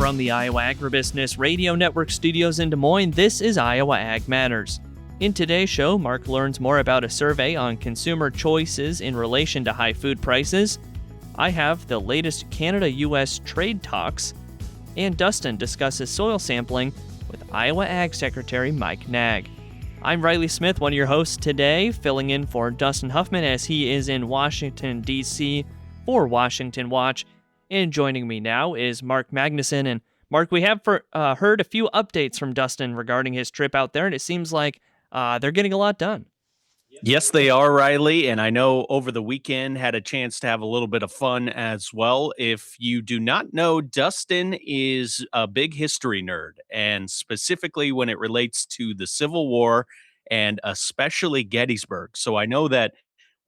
From the Iowa Agribusiness Radio Network studios in Des Moines, this is Iowa Ag Matters. In today's show, Mark learns more about a survey on consumer choices in relation to high food prices. I have the latest Canada-U.S. trade talks, and Dustin discusses soil sampling with Iowa Ag Secretary Mike Naig. I'm Riley Smith, one of your hosts today, filling in for Dustin Huffman as he is in Washington, D.C. for Washington Watch. And joining me now is Mark Magnuson. And Mark, we have heard a few updates from Dustin regarding his trip out there, and it seems like they're getting a lot done. Yes, they are, Riley. And I know over the weekend had a chance to have a little bit of fun as well. If you do not know, Dustin is a big history nerd, and specifically when it relates to the Civil War and especially Gettysburg. So I know that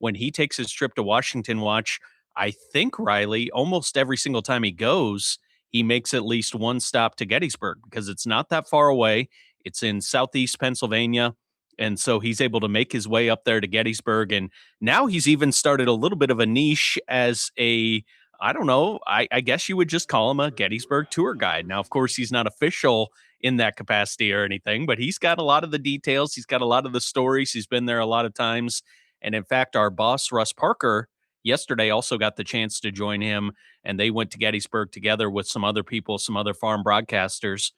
when he takes his trip to Washington Watch, I think, Riley, almost every single time he goes, he makes at least one stop to Gettysburg because it's not that far away. It's in southeast Pennsylvania. And so he's able to make his way up there to Gettysburg. And now he's even started a little bit of a niche as a, I don't know, I guess you would just call him a Gettysburg tour guide. Now, of course, he's not official in that capacity or anything, but he's got a lot of the details. He's got a lot of the stories. He's been there a lot of times. And in fact, our boss, Russ Parker, yesterday also got the chance to join him, and they went to Gettysburg together with some other people, some other farm broadcasters.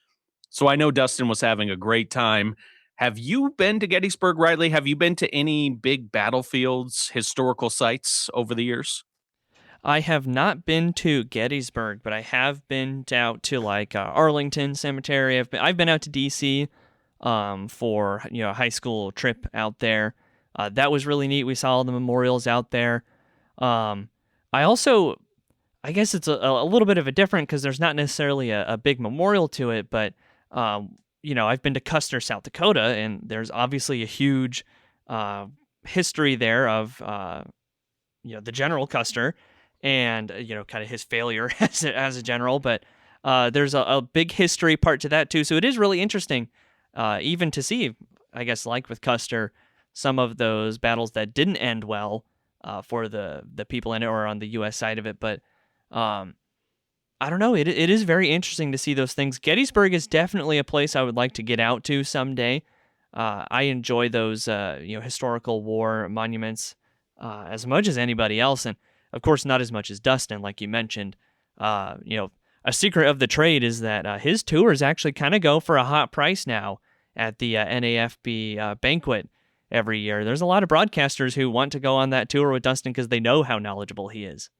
So I know Dustin was having a great time. Have you been to Gettysburg, Riley? Have you been to any big battlefields, historical sites over the years? I have not been to Gettysburg, but I have been out to like Arlington Cemetery. I've been out to D.C. For a high school trip out there. That was really neat. We saw all the memorials out there. I guess it's a little bit of a different because there's not necessarily a big memorial to it, but, I've been to Custer, South Dakota, and there's obviously a huge history there of, the General Custer and, kind of his failure as a general, but there's a big history part to that too. So it is really interesting even to see, I guess, like with Custer, some of those battles that didn't end well, for the people in it or on the U.S. side of it. But I don't know. It is very interesting to see those things. Gettysburg is definitely a place I would like to get out to someday. I enjoy those historical war monuments as much as anybody else. And, of course, not as much as Dustin, like you mentioned. A secret of the trade is that his tours actually kind of go for a hot price now at the NAFB banquet every year. There's a lot of broadcasters who want to go on that tour with Dustin because they know how knowledgeable he is.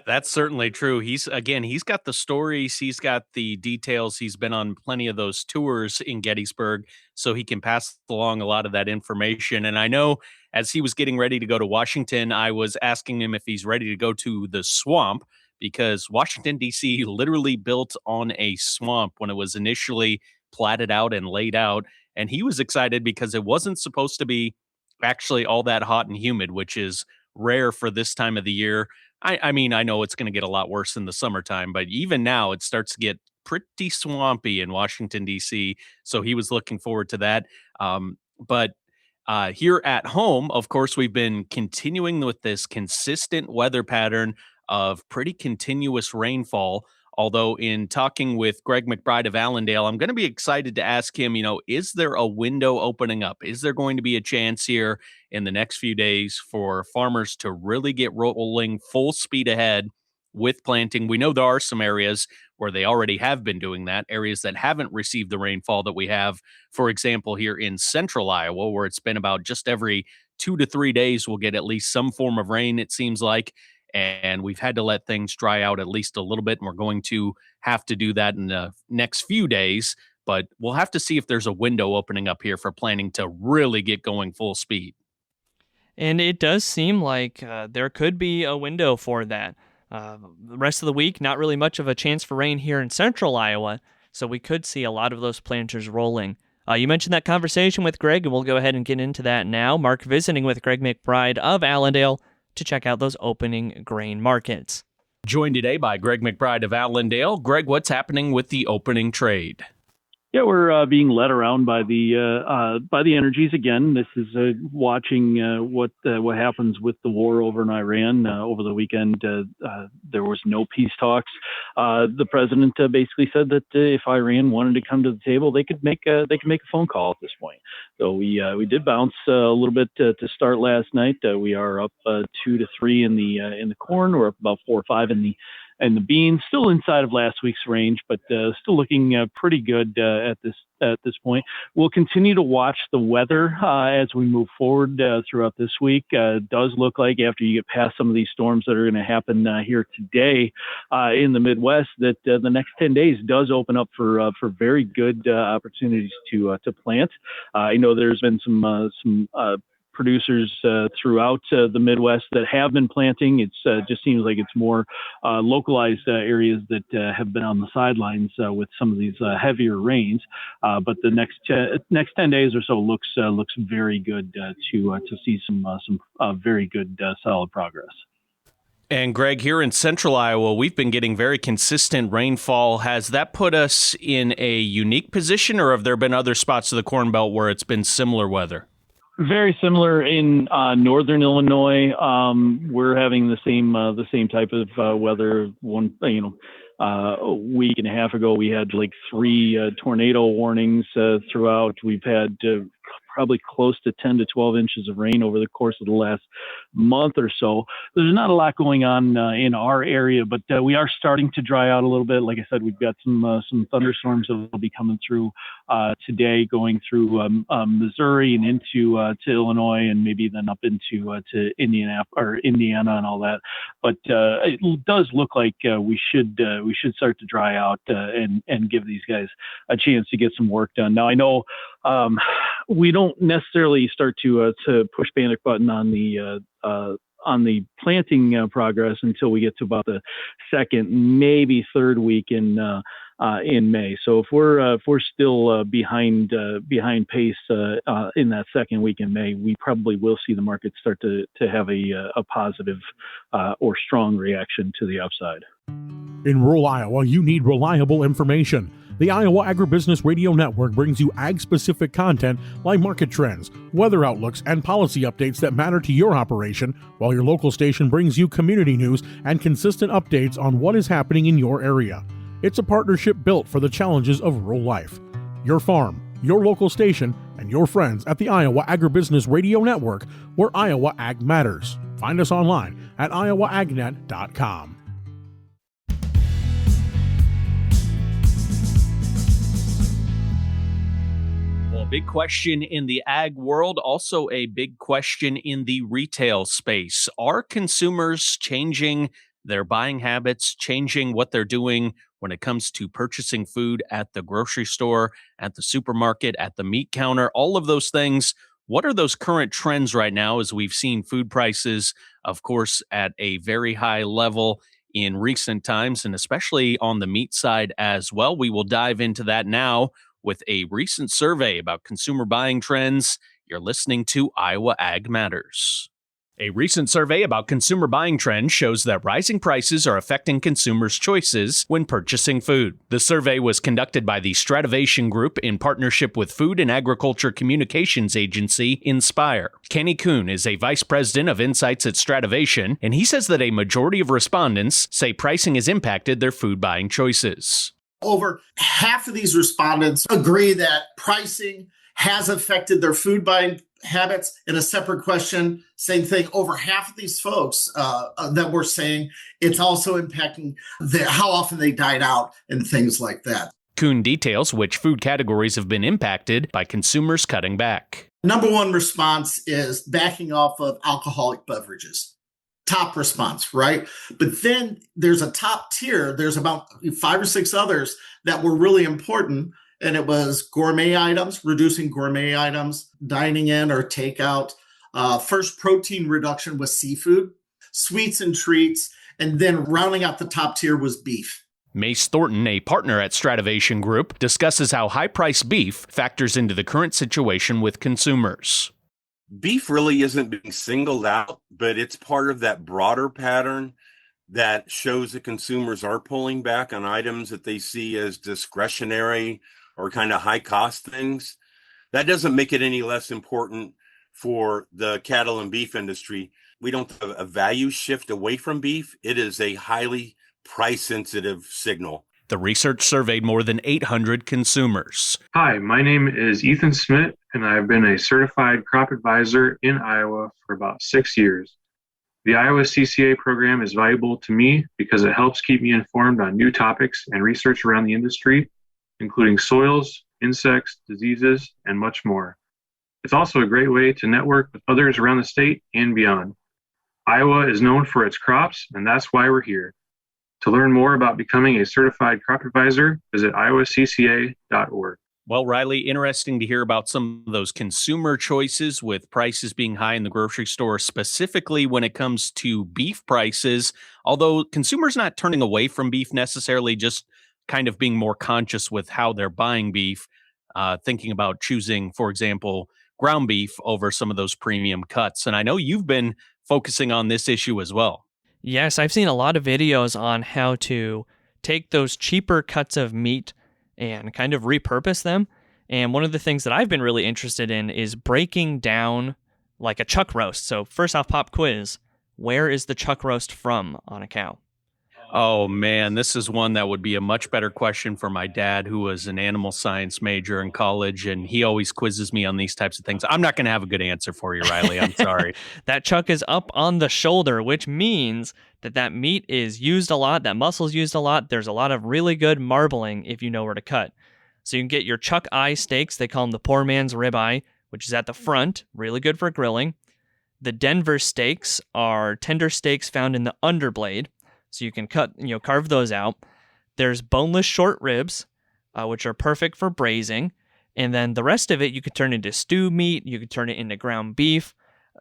That's certainly true. He's got the stories, he's got the details. He's been on plenty of those tours in Gettysburg, so he can pass along a lot of that information. And I know as he was getting ready to go to Washington, I was asking him if he's ready to go to the swamp, because Washington, D.C. literally built on a swamp when it was initially platted out and laid out. And he was excited because it wasn't supposed to be actually all that hot and humid, which is rare for this time of the year. I mean, I know it's going to get a lot worse in the summertime, but even now it starts to get pretty swampy in Washington, D.C. So he was looking forward to that. But here at home, of course, we've been continuing with this consistent weather pattern of pretty continuous rainfall. Although in talking with Greg McBride of Allendale, I'm going to be excited to ask him, is there a window opening up? Is there going to be a chance here in the next few days for farmers to really get rolling full speed ahead with planting? We know there are some areas where they already have been doing that, areas that haven't received the rainfall that we have. For example, here in central Iowa, where it's been about just every 2 to 3 days, we'll get at least some form of rain, it seems like. And we've had to let things dry out at least a little bit, and we're going to have to do that in the next few days. But we'll have to see if there's a window opening up here for planning to really get going full speed. And it does seem like there could be a window for that. The rest of the week, not really much of a chance for rain here in central Iowa, so we could see a lot of those planters rolling. You mentioned that conversation with Greg, and we'll go ahead and get into that now. Mark visiting with Greg McBride of Allendale to check out those opening grain markets. Joined today by Greg McBride of Allendale. Greg, what's happening with the opening trade? Yeah, we're being led around by the energies again. This is watching what happens with the war over in Iran. Over the weekend, there was no peace talks. The president basically said that if Iran wanted to come to the table, they could make a phone call at this point. So we did bounce a little bit to start last night. We are up 2 to 3 in the corn. We're up about 4 or 5 in the beans, still inside of last week's range, but still looking pretty good at this point. We'll continue to watch the weather as we move forward throughout this week. It does look like after you get past some of these storms that are going to happen here today in the Midwest, that the next 10 days does open up for very good opportunities to plant. I know there's been some producers throughout the Midwest that have been planting. It's just seems like it's more localized areas that have been on the sidelines with some of these heavier rains. But the next 10 days or so looks very good to see some very good solid progress. And Greg, here in central Iowa, we've been getting very consistent rainfall. Has that put us in a unique position, or have there been other spots of the Corn Belt where it's been similar weather? Very similar in northern Illinois. We're having the same type of weather. A week and a half ago, we had like 3 tornado warnings throughout. We've had probably close to 10 to 12 inches of rain over the course of the last month or so. There's not a lot going on in our area, but we are starting to dry out a little bit. Like I said, we've got some thunderstorms that will be coming through today, going through Missouri and into to Illinois, and maybe then up into to Indiana and all that. But it does look like we should start to dry out and give these guys a chance to get some work done. Now I know we don't necessarily start to push panic button on the planting progress until we get to about the second, maybe third week in May. So if we're still behind pace in that second week in May, we probably will see the market start to have a positive or strong reaction to the upside. In rural Iowa, you need reliable information. The Iowa Agribusiness Radio Network brings you ag-specific content like market trends, weather outlooks, and policy updates that matter to your operation, while your local station brings you community news and consistent updates on what is happening in your area. It's a partnership built for the challenges of rural life. Your farm, your local station, and your friends at the Iowa Agribusiness Radio Network, where Iowa Ag matters. Find us online at iowaagnet.com. Big question in the ag world, also a big question in the retail space. Are consumers changing their buying habits, changing what they're doing when it comes to purchasing food at the grocery store, at the supermarket, at the meat counter, all of those things? What are those current trends right now as we've seen food prices, of course, at a very high level in recent times, and especially on the meat side as well? We will dive into that now with a recent survey about consumer buying trends. You're listening to Iowa Ag Matters. A recent survey about consumer buying trends shows that rising prices are affecting consumers' choices when purchasing food. The survey was conducted by the Strativation Group in partnership with food and agriculture communications agency Inspire. Kenny Kuhn is a vice president of insights at Strativation, and he says that a majority of respondents say pricing has impacted their food buying choices. Over half of these respondents agree that pricing has affected their food buying habits. In a separate question, same thing. Over half of these folks that we're saying it's also impacting how often they dine out and things like that. Kuhn details which food categories have been impacted by consumers cutting back. Number one response is backing off of alcoholic beverages. Top response, right? But then there's a top tier. There's about 5 or 6 others that were really important. And it was gourmet items, reducing gourmet items, dining in or takeout. First protein reduction was seafood, sweets and treats. And then rounding out the top tier was beef. Mace Thornton, a partner at Strativation Group, discusses how high-priced beef factors into the current situation with consumers. Beef really isn't being singled out, but it's part of that broader pattern that shows that consumers are pulling back on items that they see as discretionary or kind of high cost things. That doesn't make it any less important for the cattle and beef industry. We don't have a value shift away from beef. It is a highly price sensitive signal. The research surveyed more than 800 consumers. Hi, my name is Ethan Smith, and I've been a certified crop advisor in Iowa for about 6 years. The Iowa CCA program is valuable to me because it helps keep me informed on new topics and research around the industry, including soils, insects, diseases, and much more. It's also a great way to network with others around the state and beyond. Iowa is known for its crops, and that's why we're here. To learn more about becoming a certified crop advisor, visit iowacca.org. Well, Riley, interesting to hear about some of those consumer choices with prices being high in the grocery store, specifically when it comes to beef prices. Although consumers not turning away from beef necessarily, just kind of being more conscious with how they're buying beef, thinking about choosing, for example, ground beef over some of those premium cuts. And I know you've been focusing on this issue as well. Yes, I've seen a lot of videos on how to take those cheaper cuts of meat and kind of repurpose them. And one of the things that I've been really interested in is breaking down like a chuck roast. So first off, pop quiz, where is the chuck roast from on a cow? Oh, man, this is one that would be a much better question for my dad, who was an animal science major in college, and he always quizzes me on these types of things. I'm not going to have a good answer for you, Riley. I'm sorry. That chuck is up on the shoulder, which means that meat is used a lot, that muscle is used a lot. There's a lot of really good marbling if you know where to cut. So you can get your chuck eye steaks. They call them the poor man's ribeye, which is at the front, really good for grilling. The Denver steaks are tender steaks found in the underblade. So you can carve those out. There's boneless short ribs, which are perfect for braising. And then the rest of it, you could turn into stew meat. You could turn it into ground beef.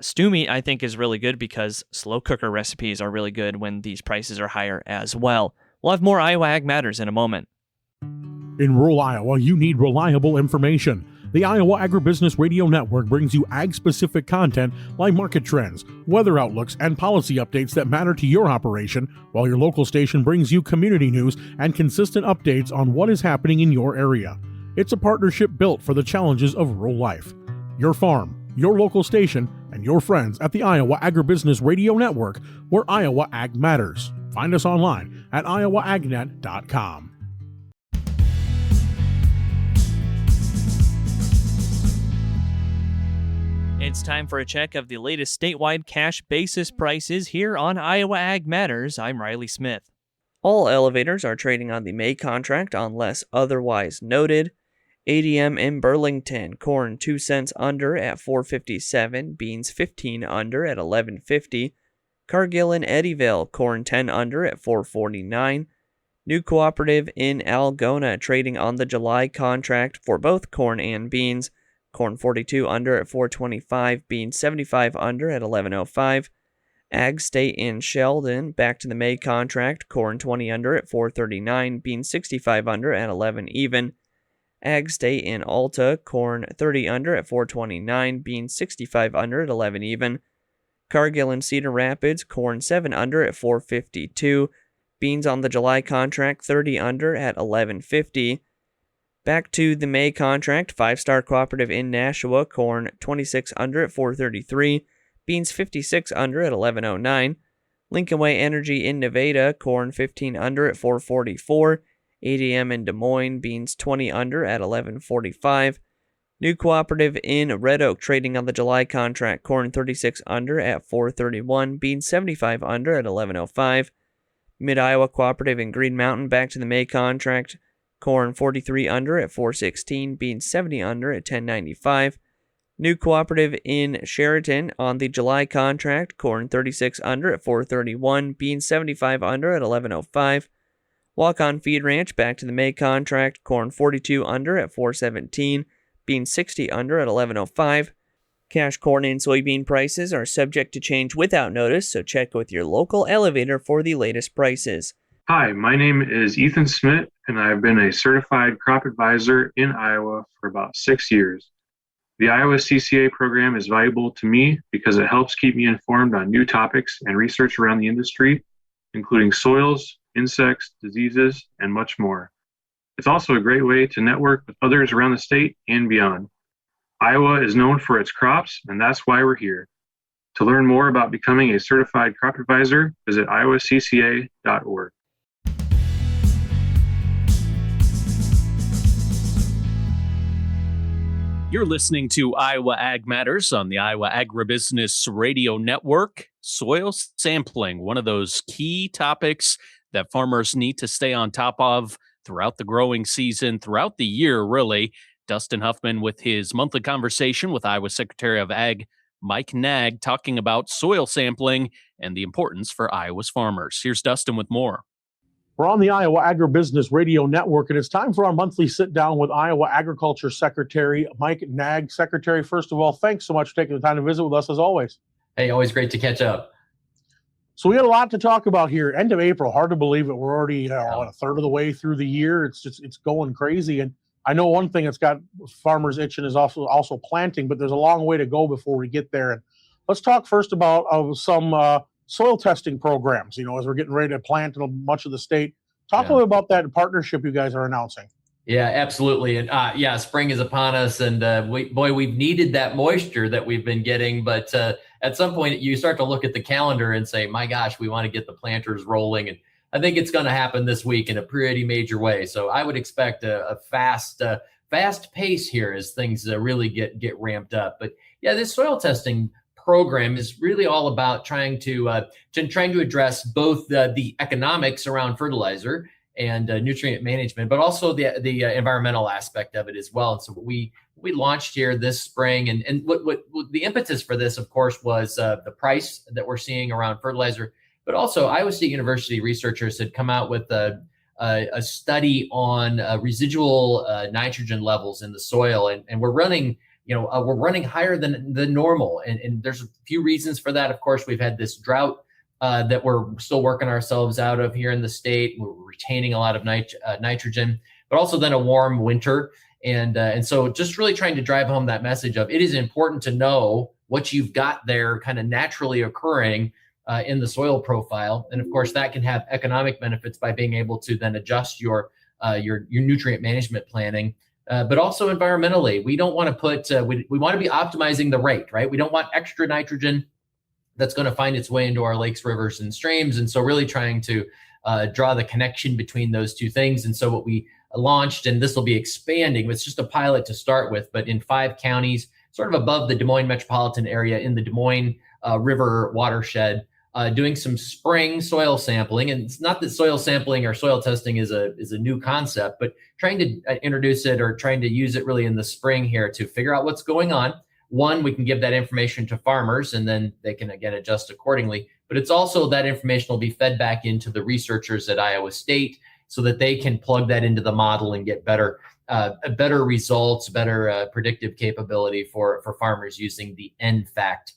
Stew meat, I think, is really good because slow cooker recipes are really good when these prices are higher as well. We'll have more Iowa Ag Matters in a moment. In rural Iowa, you need reliable information. The Iowa Agribusiness Radio Network brings you ag-specific content like market trends, weather outlooks, and policy updates that matter to your operation, while your local station brings you community news and consistent updates on what is happening in your area. It's a partnership built for the challenges of rural life. Your farm, your local station, and your friends at the Iowa Agribusiness Radio Network, where Iowa Ag matters. Find us online at iowaagnet.com. It's time for a check of the latest statewide cash basis prices here on Iowa Ag Matters. I'm Riley Smith. All elevators are trading on the May contract unless otherwise noted. ADM in Burlington, corn 2 cents under at $4.57, beans 15 under at $11.50. Cargill in Eddyville, corn 10 under at $4.49. New Cooperative in Algona trading on the July contract for both corn and beans. Corn 42 under at $4.25, beans 75 under at $11.05. Ag State in Sheldon back to the May contract, corn 20 under at $4.39, beans 65 under at $11 even. Ag State in Alta, corn 30 under at $4.29, beans 65 under at $11 even. Cargill in Cedar Rapids, corn 7 under at $4.52, beans on the July contract 30 under at $11.50. Back to the May contract, 5-Star Cooperative in Nashua, corn 26 under at $4.33, beans 56 under at $11.09. Lincoln Way Energy in Nevada, corn 15 under at $4.44. ADM in Des Moines, beans 20 under at $11.45. New Cooperative in Red Oak trading on the July contract, corn 36 under at $4.31, beans 75 under at $11.05. Mid-Iowa Cooperative in Green Mountain back to the May contract, corn 43 under at $4.16, beans 70 under at $10.95. New Cooperative in Sheraton on the July contract, corn 36 under at $4.31, beans 75 under at $11.05. Walk-On Feed Ranch back to the May contract, corn 42 under at $4.17, beans 60 under at $11.05. Cash corn and soybean prices are subject to change without notice, so check with your local elevator for the latest prices. Hi, my name is Ethan Smith, and I've been a certified crop advisor in Iowa for about 6 years. The Iowa CCA program is valuable to me because it helps keep me informed on new topics and research around the industry, including soils, insects, diseases, and much more. It's also a great way to network with others around the state and beyond. Iowa is known for its crops, and that's why we're here. To learn more about becoming a certified crop advisor, visit iowacca.org. You're listening to Iowa Ag Matters on the Iowa Agribusiness Radio Network. Soil sampling, one of those key topics that farmers need to stay on top of throughout the growing season, throughout the year, really. Dustin Huffman with his monthly conversation with Iowa Secretary of Ag, Mike Naig, talking about soil sampling and the importance for Iowa's farmers. Here's Dustin with more. We're on the Iowa Agribusiness Radio Network, and it's time for our monthly sit-down with Iowa Agriculture Secretary Mike Naig. Secretary, first of all, thanks so much for taking the time to visit with us, as always. Hey, always great to catch up. So we got a lot to talk about here. End of April, hard to believe it. We're already a third of the way through the year. It's going crazy. And I know one thing that's got farmers itching is also planting, but there's a long way to go before we get there. And let's talk first about some soil testing programs, as we're getting ready to plant in much of the state. Talk a little about that partnership you guys are announcing. Yeah, absolutely. And spring is upon us, and we've needed that moisture that we've been getting. But at some point, you start to look at the calendar and say, my gosh, we want to get the planters rolling. And I think it's going to happen this week in a pretty major way. So I would expect a fast pace here as things really get ramped up. But yeah, this soil testing program is really all about trying to address both the economics around fertilizer and nutrient management, but also the environmental aspect of it as well. And so we launched here this spring, and what the impetus for this, of course, was the price that we're seeing around fertilizer, but also Iowa State University researchers had come out with a study on residual nitrogen levels in the soil, and we're running higher than normal. And there's a few reasons for that. Of course, we've had this drought that we're still working ourselves out of here in the state. We're retaining a lot of nitrogen, but also then a warm winter. And so just really trying to drive home that message of it is important to know what you've got there kind of naturally occurring in the soil profile. And of course, that can have economic benefits by being able to then adjust your nutrient management planning. But also environmentally, we don't want to put, we want to be optimizing the rate, right? We don't want extra nitrogen that's going to find its way into our lakes, rivers, and streams. And so really trying to draw the connection between those two things. And so what we launched, and this will be expanding, it's just a pilot to start with, but in 5 counties, sort of above the Des Moines metropolitan area in the Des Moines River watershed, doing some spring soil sampling. And it's not that soil sampling or soil testing is a new concept, but trying to introduce it or trying to use it really in the spring here to figure out what's going on. One, we can give that information to farmers and then they can again adjust accordingly. But it's also that information will be fed back into the researchers at Iowa State so that they can plug that into the model and get better results, better predictive capability for farmers using the NFACT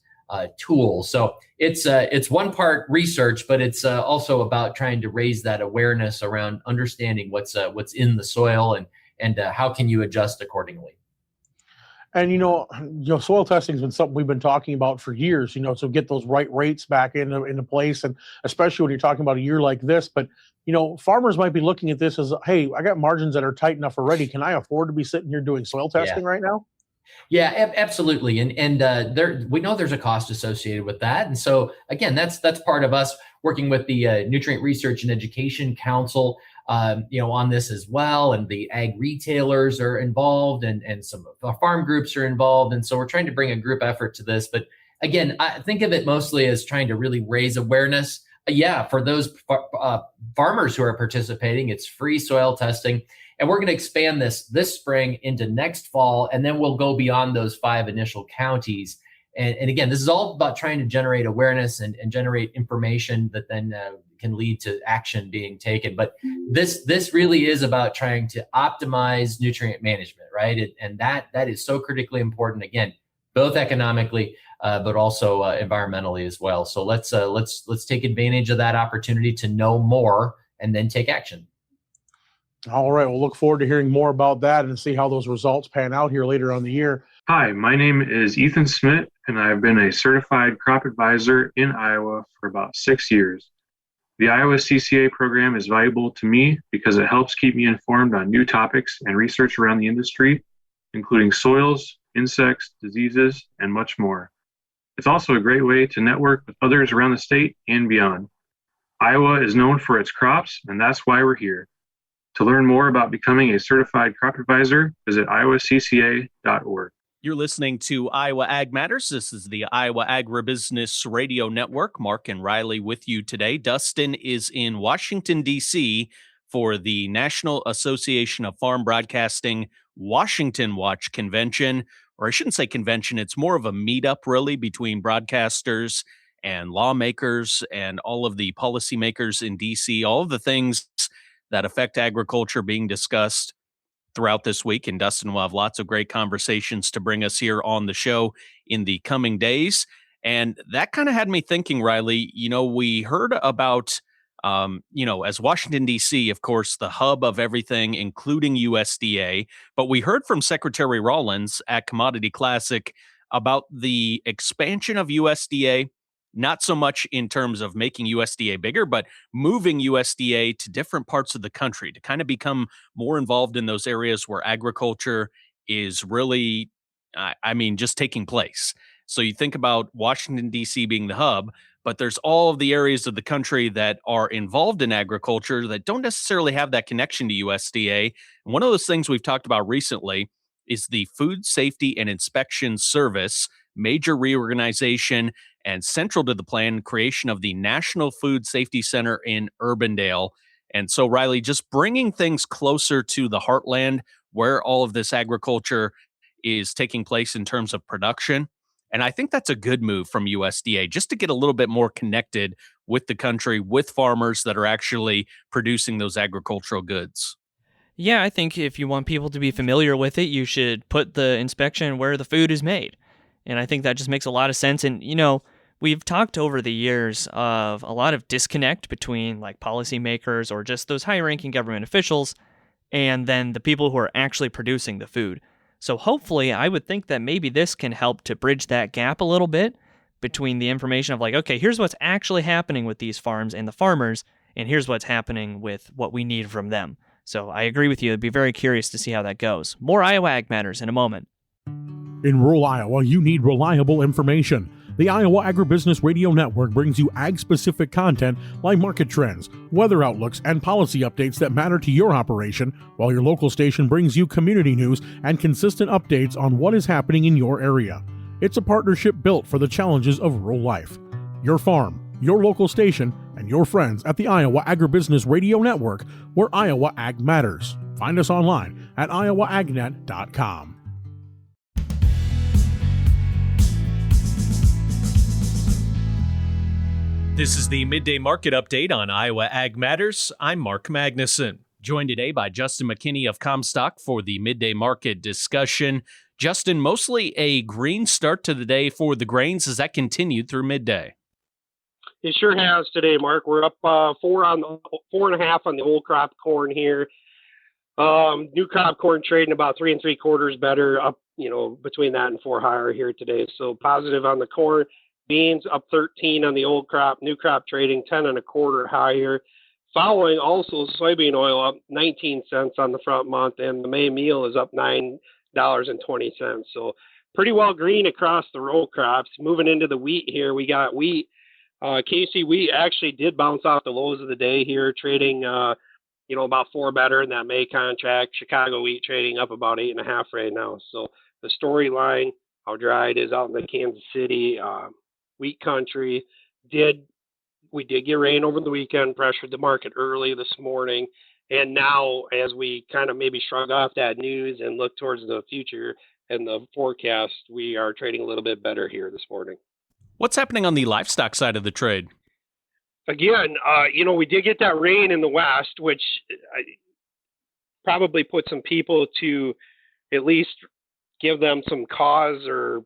tool. So it's one part research, but it's also about trying to raise that awareness around understanding what's in the soil and how can you adjust accordingly. And, soil testing has been something we've been talking about for years, so get those right rates back into place. And especially when you're talking about a year like this, but, farmers might be looking at this as, hey, I got margins that are tight enough already. Can I afford to be sitting here doing soil testing right now? Yeah, absolutely. And we know there's a cost associated with that. And so again, that's part of us working with the Nutrient Research and Education Council, on this as well. And the ag retailers are involved and some of the farm groups are involved. And so we're trying to bring a group effort to this. But again, I think of it mostly as trying to really raise awareness. For those farmers who are participating, it's free soil testing. And we're going to expand this spring into next fall, and then we'll go beyond those 5 initial counties. And again, this is all about trying to generate awareness and generate information that then can lead to action being taken. But this really is about trying to optimize nutrient management, right? And that is so critically important, again, both economically, but also environmentally as well. So let's take advantage of that opportunity to know more and then take action. All right. We'll look forward to hearing more about that and see how those results pan out here later on in the year. Hi, my name is Ethan Smith, and I've been a certified crop advisor in Iowa for about 6 years. The Iowa CCA program is valuable to me because it helps keep me informed on new topics and research around the industry, including soils, insects, diseases, and much more. It's also a great way to network with others around the state and beyond. Iowa is known for its crops, and that's why we're here. To learn more about becoming a certified crop advisor, visit iowacca.org. You're listening to Iowa Ag Matters. This is the Iowa Agribusiness Radio Network. Mark and Riley with you today. Dustin is in Washington, D.C. for the National Association of Farm Broadcasting Washington Watch Convention. Or I shouldn't say convention, it's more of a meetup, really, between broadcasters and lawmakers and all of the policymakers in D.C., all of the things that affect agriculture being discussed throughout this week. And Dustin will have lots of great conversations to bring us here on the show in the coming days. And that kind of had me thinking, Riley, we heard about, as Washington, D.C., of course, the hub of everything, including USDA. But we heard from Secretary Rollins at Commodity Classic about the expansion of USDA, not so much in terms of making USDA bigger, but moving USDA to different parts of the country to kind of become more involved in those areas where agriculture is really, just taking place. So you think about Washington, D.C. being the hub, but there's all of the areas of the country that are involved in agriculture that don't necessarily have that connection to USDA. And one of those things we've talked about recently is the Food Safety and Inspection Service, major reorganization, and central to the plan, creation of the National Food Safety Center in Urbandale. And so, Riley, just bringing things closer to the heartland where all of this agriculture is taking place in terms of production. And I think that's a good move from USDA, just to get a little bit more connected with the country, with farmers that are actually producing those agricultural goods. Yeah, I think if you want people to be familiar with it, you should put the inspection where the food is made. And I think that just makes a lot of sense. And, we've talked over the years of a lot of disconnect between like policymakers or just those high-ranking government officials and then the people who are actually producing the food. So hopefully, I would think that maybe this can help to bridge that gap a little bit between the information of like, okay, here's what's actually happening with these farms and the farmers, and here's what's happening with what we need from them. So I agree with you. I'd be very curious to see how that goes. More Iowa Ag Matters in a moment. In rural Iowa, you need reliable information. The Iowa Agribusiness Radio Network brings you ag-specific content like market trends, weather outlooks, and policy updates that matter to your operation, while your local station brings you community news and consistent updates on what is happening in your area. It's a partnership built for the challenges of rural life. Your farm, your local station, and your friends at the Iowa Agribusiness Radio Network, where Iowa Ag matters. Find us online at iowaagnet.com. This is the Midday Market Update on Iowa Ag Matters. I'm Mark Magnuson, joined today by Justin McKinney of Comstock for the Midday Market discussion. Justin, mostly a green start to the day for the grains. Has that continued through midday? It sure has today, Mark. We're up 4.5 on the old crop corn here. New crop corn trading about 3 3/4 better, up between that and 4 higher here today. So positive on the corn. Beans up 13 on the old crop, new crop trading 10 1/4 higher. Following also soybean oil up 19 cents on the front month, and the May meal is up $9.20. So pretty well green across the row crops. Moving into the wheat here, we got wheat. KC wheat actually did bounce off the lows of the day here, trading about 4 better in that May contract. Chicago wheat trading up about 8.5 right now. So the storyline, how dry it is out in the Kansas City wheat country. We did get rain over the weekend, pressured the market early this morning. And now, as we kind of maybe shrug off that news and look towards the future and the forecast, we are trading a little bit better here this morning. What's happening on the livestock side of the trade? Again, we did get that rain in the west, which probably put some people to at least give them some cause or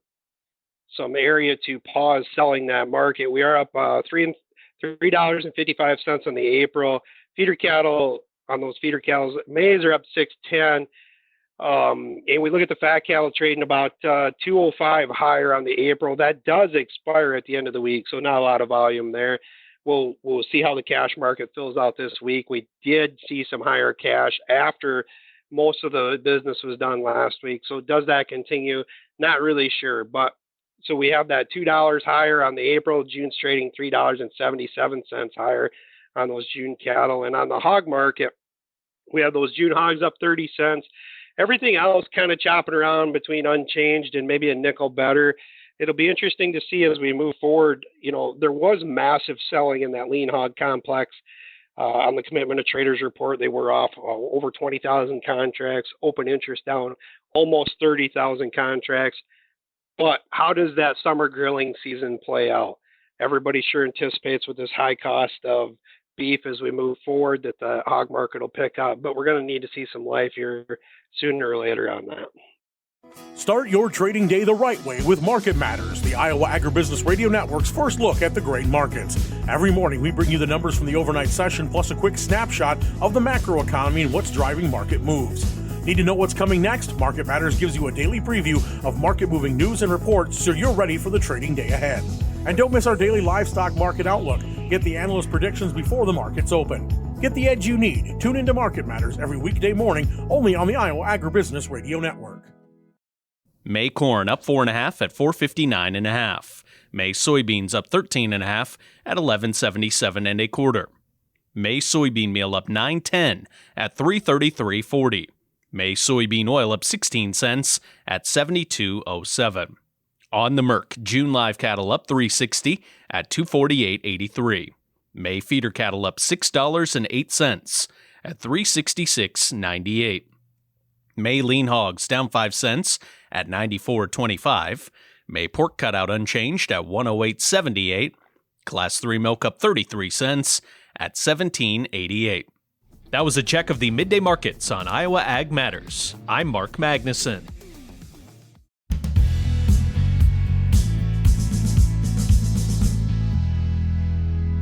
some area to pause selling that market. We are up $3.55 on the April. Feeder cattle, on those feeder cattle, maize are up 6.10. And we look at the fat cattle trading about 205 higher on the April. That does expire at the end of the week, so not a lot of volume there. we'll see how the cash market fills out this week. We did see some higher cash after most of the business was done last week. So does that continue? Not really sure. But so we have that $2 higher on the April. June's trading $3.77 higher on those June cattle. And on the hog market, we have those June hogs up 30 cents. Everything else kind of chopping around between unchanged and maybe a nickel better. It'll be interesting to see as we move forward. You know, there was massive selling in that lean hog complex. On the Commitment of Traders report, they were off over 20,000 contracts, open interest down almost 30,000 contracts. But how does that summer grilling season play out? Everybody sure anticipates with this high cost of beef as we move forward that the hog market will pick up, but we're going to need to see some life here sooner or later on that. Start your trading day the right way with Market Matters, the Iowa Agribusiness Radio Network's first look at the grain markets. Every morning, we bring you the numbers from the overnight session, plus a quick snapshot of the macro economy and what's driving market moves. Need to know what's coming next? Market Matters gives you a daily preview of market-moving news and reports so you're ready for the trading day ahead. And don't miss our daily livestock market outlook. Get the analyst predictions before the markets open. Get the edge you need. Tune into Market Matters every weekday morning, only on the Iowa Agribusiness Radio Network. May corn up 4.5 at 459.5. May soybeans up 13.5 at 1177 1/4. May soybean meal up 9.10 at 333.40. May soybean oil up 16 cents at 72.07. On the Merc, June live cattle up 360 at 248.83. May feeder cattle up $6.08 at 366.98. May lean hogs down 5 cents at 94.25. May pork cutout unchanged at 108.78. Class 3 milk up 33 cents at 17.88. That was a check of the midday markets on Iowa Ag Matters. I'm Mark Magnuson.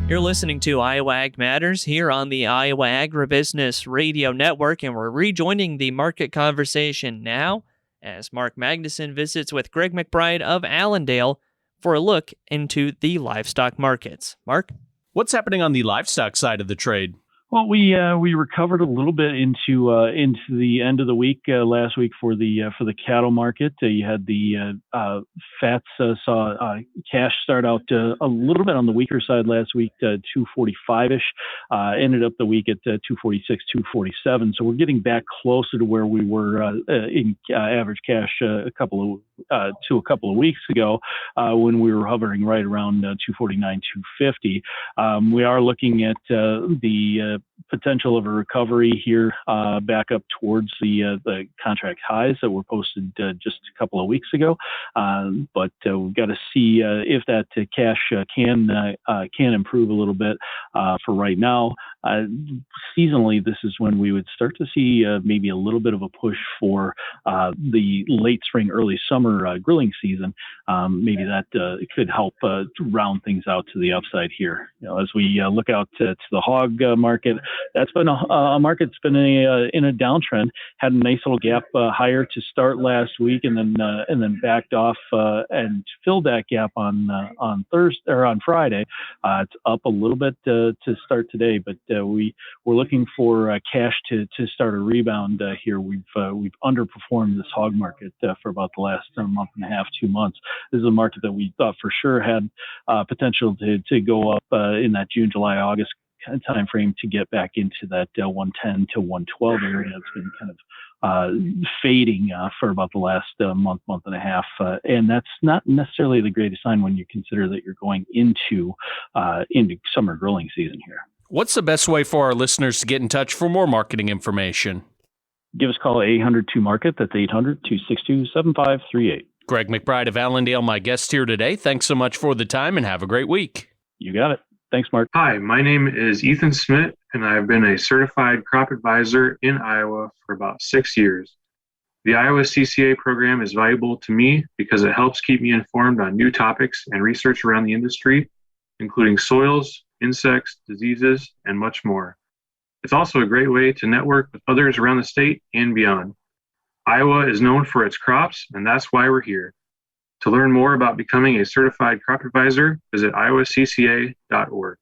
You're listening to Iowa Ag Matters here on the Iowa Agribusiness Radio Network, and we're rejoining the market conversation now as Mark Magnuson visits with Greg McBride of Allendale for a look into the livestock markets. Mark? What's happening on the livestock side of the trade? Well, we recovered a little bit into the end of the week last week for the cattle market. You had the fats saw cash start out a little bit on the weaker side last week, 245-ish. Ended up the week at 246, 247. So we're getting back closer to where we were in average cash a couple of weeks ago when we were hovering right around 249, 250. We are looking at the potential of a recovery here back up towards the contract highs that were posted just a couple of weeks ago. But we've got to see if that cash can improve a little bit. For right now, seasonally, this is when we would start to see maybe a little bit of a push for the late spring, early summer grilling season. Maybe that could help round things out to the upside here. You know, as we look out to the hog market, that's been a market that's been in a downtrend. Had a nice little gap higher to start last week, and then backed off and filled that gap on Thursday or on Friday. It's up a little bit to start today, but we're looking for cash to start a rebound here. We've underperformed this hog market for about the last month and a half, 2 months. This is a market that we thought for sure had potential to go up in that June, July, August time frame to get back into that 110 to 112 area. It's been kind of fading for about the last month and a half, and that's not necessarily the greatest sign when you consider that you're going into summer grilling season here. What's the best way for our listeners to get in touch for more marketing information? Give us a call at 800-2-MARKET. That's 800-262-7538. Greg McBride of Allendale, my guest here today. Thanks so much for the time and have a great week. You got it. Thanks, Mark. Hi, my name is Ethan Smith, and I've been a certified crop advisor in Iowa for about 6 years. The Iowa CCA program is valuable to me because it helps keep me informed on new topics and research around the industry, including soils, insects, diseases, and much more. It's also a great way to network with others around the state and beyond. Iowa is known for its crops, and that's why we're here. To learn more about becoming a certified crop advisor, visit iowacca.org.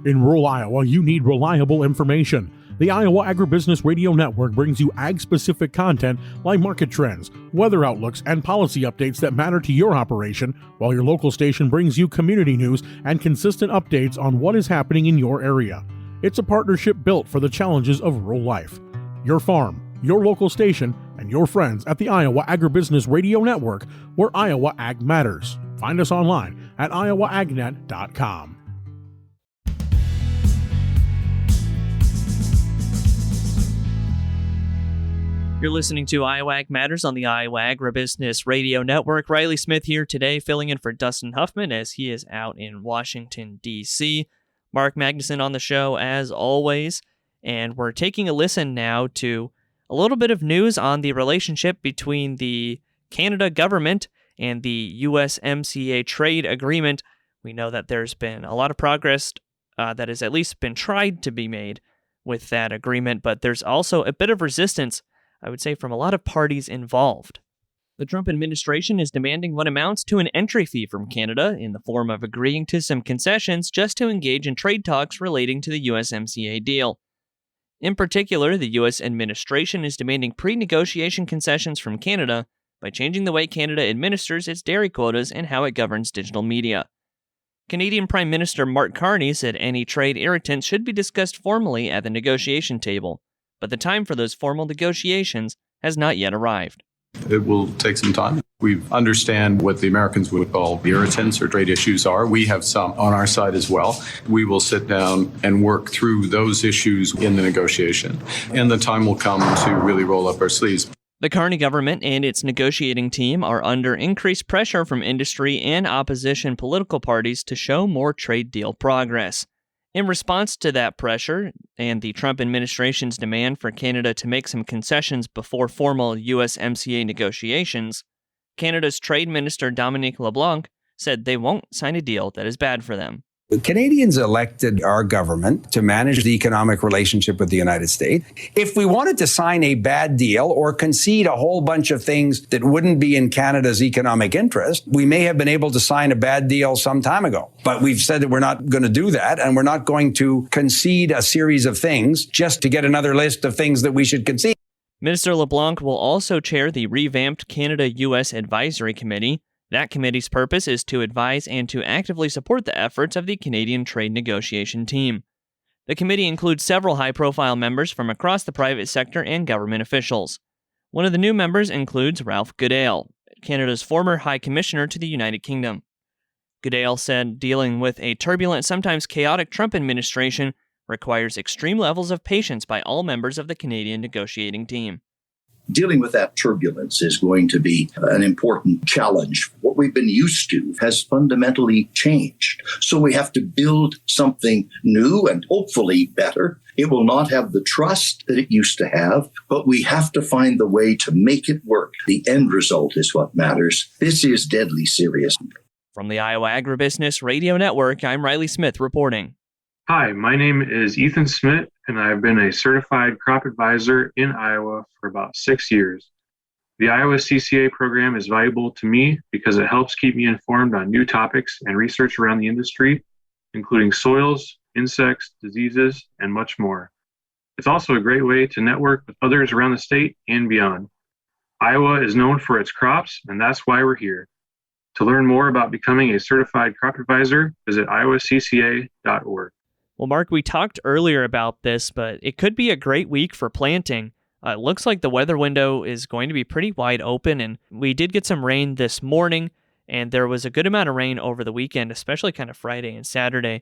In rural Iowa, you need reliable information. The Iowa Agribusiness Radio Network brings you ag-specific content like market trends, weather outlooks, and policy updates that matter to your operation, while your local station brings you community news and consistent updates on what is happening in your area. It's a partnership built for the challenges of rural life. Your farm, your local station, and your friends at the Iowa Agribusiness Radio Network, where Iowa Ag matters. Find us online at iowaagnet.com. You're listening to Iowa Ag Matters on the Iowa Agribusiness Radio Network. Riley Smith here today, filling in for Dustin Huffman as he is out in Washington, D.C. Mark Magnuson on the show as always, and we're taking a listen now to a little bit of news on the relationship between the Canada government and the USMCA trade agreement. We know that there's been a lot of progress that has at least been tried to be made with that agreement, but there's also a bit of resistance, I would say, from a lot of parties involved. The Trump administration is demanding what amounts to an entry fee from Canada in the form of agreeing to some concessions just to engage in trade talks relating to the USMCA deal. In particular, the U.S. administration is demanding pre-negotiation concessions from Canada by changing the way Canada administers its dairy quotas and how it governs digital media. Canadian Prime Minister Mark Carney said any trade irritants should be discussed formally at the negotiation table, but the time for those formal negotiations has not yet arrived. It will take some time. We understand what the Americans would call irritants or trade issues are. We have some on our side as well. We will sit down and work through those issues in the negotiation, and the time will come to really roll up our sleeves. The Carney government and its negotiating team are under increased pressure from industry and opposition political parties to show more trade deal progress. In response to that pressure and the Trump administration's demand for Canada to make some concessions before formal USMCA negotiations, Canada's Trade Minister Dominic LeBlanc said they won't sign a deal that is bad for them. Canadians elected our government to manage the economic relationship with the United States. If we wanted to sign a bad deal or concede a whole bunch of things that wouldn't be in Canada's economic interest, we may have been able to sign a bad deal some time ago. But we've said that we're not going to do that, and we're not going to concede a series of things just to get another list of things that we should concede. Minister LeBlanc will also chair the revamped Canada-U.S. Advisory Committee. That committee's purpose is to advise and to actively support the efforts of the Canadian trade negotiation team. The committee includes several high-profile members from across the private sector and government officials. One of the new members includes Ralph Goodale, Canada's former High Commissioner to the United Kingdom. Goodale said dealing with a turbulent, sometimes chaotic Trump administration requires extreme levels of patience by all members of the Canadian negotiating team. Dealing with that turbulence is going to be an important challenge. What we've been used to has fundamentally changed. So we have to build something new and hopefully better. It will not have the trust that it used to have, but we have to find the way to make it work. The end result is what matters. This is deadly serious. From the Iowa Agribusiness Radio Network, I'm Riley Smith reporting. Hi, my name is Ethan Smith, and I've been a certified crop advisor in Iowa for about 6 years. The Iowa CCA program is valuable to me because it helps keep me informed on new topics and research around the industry, including soils, insects, diseases, and much more. It's also a great way to network with others around the state and beyond. Iowa is known for its crops, and that's why we're here. To learn more about becoming a certified crop advisor, visit iowacca.org. Well, Mark, we talked earlier about this, but it could be a great week for planting. It looks like the weather window is going to be pretty wide open, and we did get some rain this morning, and there was a good amount of rain over the weekend, especially kind of Friday and Saturday.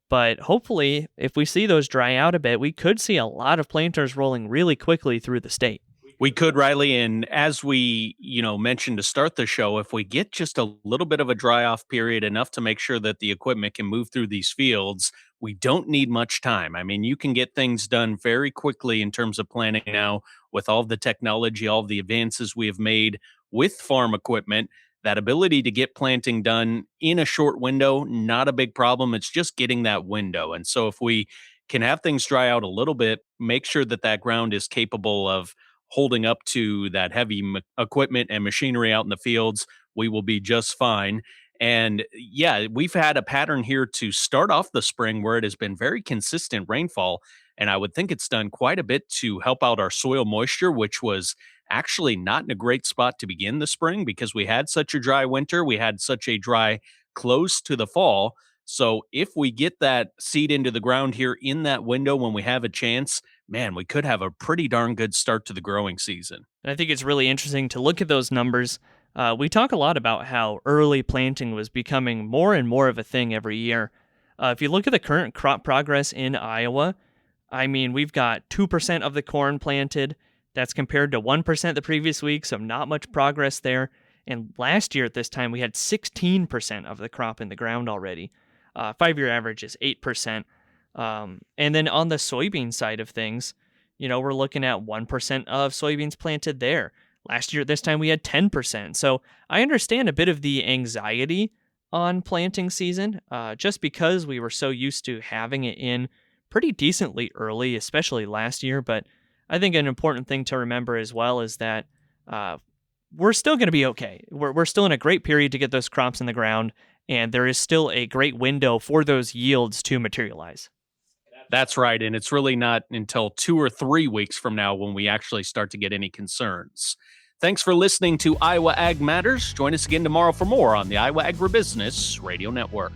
But hopefully, if we see those dry out a bit, we could see a lot of planters rolling really quickly through the state. We could, Riley, and as we, mentioned to start the show, if we get just a little bit of a dry-off period, enough to make sure that the equipment can move through these fields, we don't need much time. I mean, you can get things done very quickly in terms of planning now with all the technology, all the advances we have made with farm equipment. That ability to get planting done in a short window, not a big problem. It's just getting that window. And so if we can have things dry out a little bit, make sure that that ground is capable of holding up to that heavy equipment and machinery out in the fields, we will be just fine. And yeah, we've had a pattern here to start off the spring where it has been very consistent rainfall. And I would think it's done quite a bit to help out our soil moisture, which was actually not in a great spot to begin the spring because we had such a dry winter. We had such a dry close to the fall. So if we get that seed into the ground here in that window when we have a chance, man, we could have a pretty darn good start to the growing season. And I think it's really interesting to look at those numbers. We talk a lot about how early planting was becoming more and more of a thing every year. If you look at the current crop progress in Iowa, I mean, we've got 2% of the corn planted. That's compared to 1% the previous week, so not much progress there. And last year at this time, we had 16% of the crop in the ground already. 5-year average is 8%. And then on the soybean side of things, we're looking at 1% of soybeans planted there. Last year at this time, we had 10%. So I understand a bit of the anxiety on planting season, just because we were so used to having it in pretty decently early, especially last year. But I think an important thing to remember as well is that we're still going to be okay. We're still in a great period to get those crops in the ground, and there is still a great window for those yields to materialize. That's right. And it's really not until 2 or 3 weeks from now when we actually start to get any concerns. Thanks for listening to Iowa Ag Matters. Join us again tomorrow for more on the Iowa Agribusiness Radio Network.